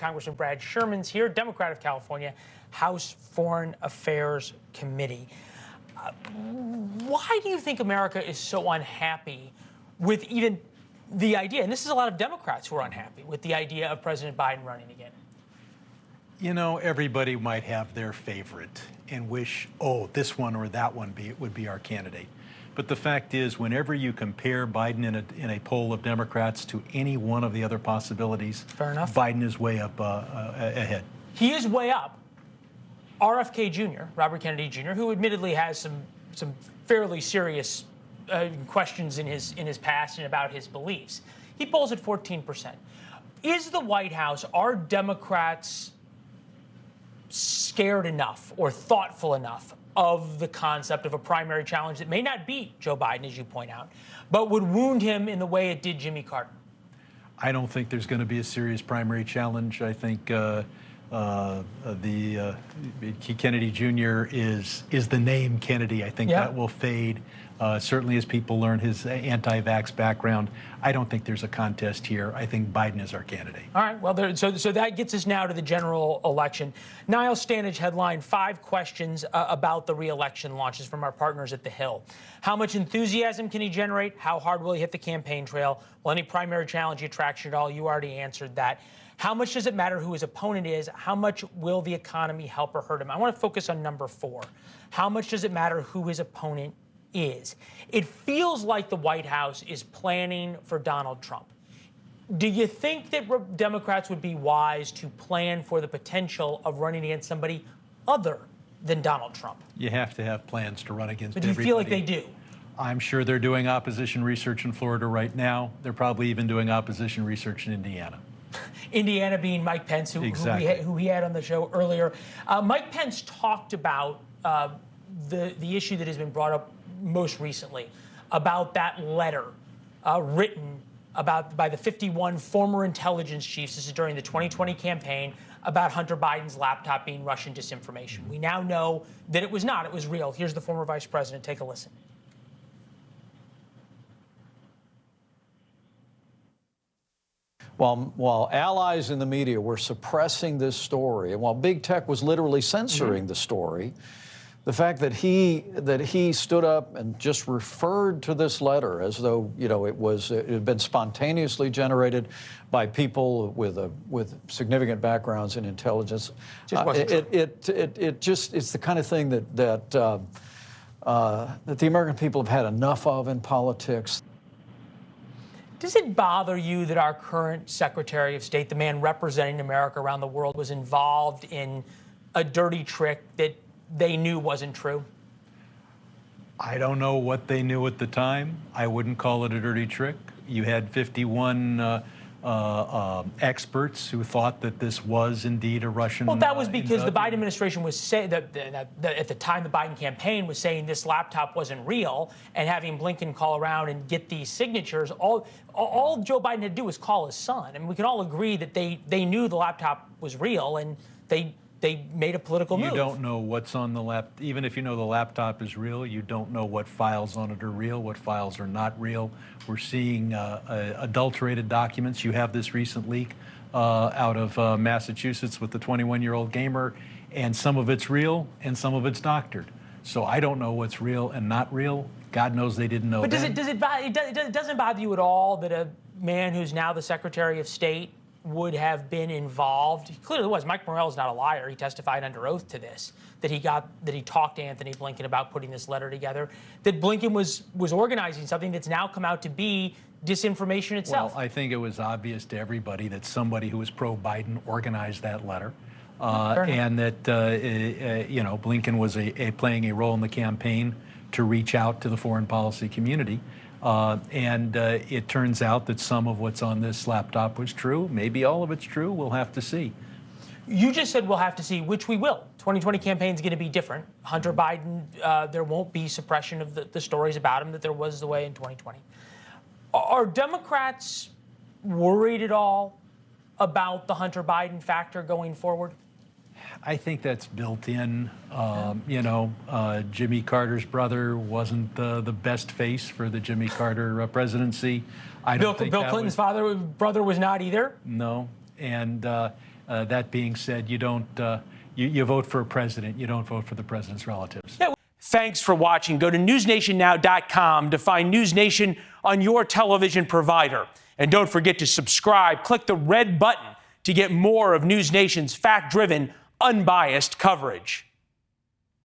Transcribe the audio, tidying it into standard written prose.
Congressman Brad Sherman's here, Democrat of California, House Foreign Affairs Committee. Why do you think America is so unhappy with even the idea, and this is a lot of Democrats who are unhappy with the idea of President Biden running again? You know, everybody might have their favorite and wish, oh, this one or that one would be our candidate. But the fact is, whenever you compare Biden in a poll of Democrats to any one of the other possibilities, fair enough, Biden is way up ahead. He is way up. RFK Jr., Robert Kennedy Jr., who admittedly has some fairly serious questions in his past and about his beliefs, he polls at 14%. Is the White House, are Democrats scared enough or thoughtful enough of the concept of a primary challenge that may not beat Joe Biden, as you point out, but would wound him in the way it did Jimmy Carter? I don't think there's going to be a serious primary challenge. I think Kennedy Jr. is the name Kennedy. I think that will fade. Certainly as people learn his anti-vax background. I don't think there's a contest here. I think Biden is our candidate. All right. Well, so that gets us now to the general election. Nile Standage headline, 5 questions about the re-election launches from our partners at The Hill. How much enthusiasm can he generate? How hard will he hit the campaign trail? Will any primary challenge attraction at all? You already answered that. How much does it matter who his opponent is? How much will the economy help or hurt him? I want to focus on number 4. How much does it matter who his opponent is? It feels like the White House is planning for Donald Trump. Do you think that Democrats would be wise to plan for the potential of running against somebody other than Donald Trump? You have to have plans to run against everybody. But do you feel like they do? I'm sure they're doing opposition research in Florida right now. They're probably even doing opposition research in Indiana. Indiana being Mike Pence, who he had on the show earlier. Mike Pence talked about the issue that has been brought up most recently about that letter written by the 51 former intelligence chiefs. This is during the 2020 campaign about Hunter Biden's laptop being Russian disinformation. We now know that it was not. It was real. Here's the former vice president. Take a listen. While allies in the media were suppressing this story, and while big tech was literally censoring the story, the fact that he stood up and just referred to this letter as though it had been spontaneously generated by people with significant backgrounds in intelligence, it's the kind of thing that the American people have had enough of in politics. Does it bother you that our current Secretary of State, the man representing America around the world, was involved in a dirty trick that they knew wasn't true? I don't know what they knew at the time. I wouldn't call it a dirty trick. You had 51 experts who thought that this was indeed a Russian. Well, that was because the Biden administration was saying that at the time the Biden campaign was saying this laptop wasn't real, and having Blinken call around and get these signatures. All Joe Biden had to do was call his son. I mean, we can all agree that they knew the laptop was real, and they made a political move. You don't know what's on the laptop. Even if you know the laptop is real, you don't know what files on it are real, what files are not real. We're seeing adulterated documents. You have this recent leak out of Massachusetts with the 21-year-old gamer, and some of it's real and some of it's doctored. So I don't know what's real and not real. God knows they didn't know. But it doesn't bother you at all that a man who's now the Secretary of State would have been involved? He clearly was. Mike Morrell is not a liar. He testified under oath to this, that he talked to Anthony Blinken about putting this letter together, that Blinken was organizing something that's now come out to be disinformation itself. Well, I think it was obvious to everybody that somebody who was pro-Biden organized that letter, and that Blinken was playing a role in the campaign to reach out to the foreign policy community. It turns out that some of what's on this laptop was true. Maybe all of it's true. We'll have to see. You just said we'll have to see, which we will. 2020 campaign is going to be different. Hunter Biden, there won't be suppression of the stories about him that there was the way in 2020. Are Democrats worried at all about the Hunter Biden factor going forward? I think that's built in. Jimmy Carter's brother wasn't the best face for the Jimmy Carter presidency. Bill Clinton's brother was not either? No. And That being said, you don't you vote for a president. You don't vote for the president's relatives. Yeah. Thanks for watching. Go to newsnationnow.com to find NewsNation on your television provider. And don't forget to subscribe. Click the red button to get more of NewsNation's fact-driven, unbiased coverage.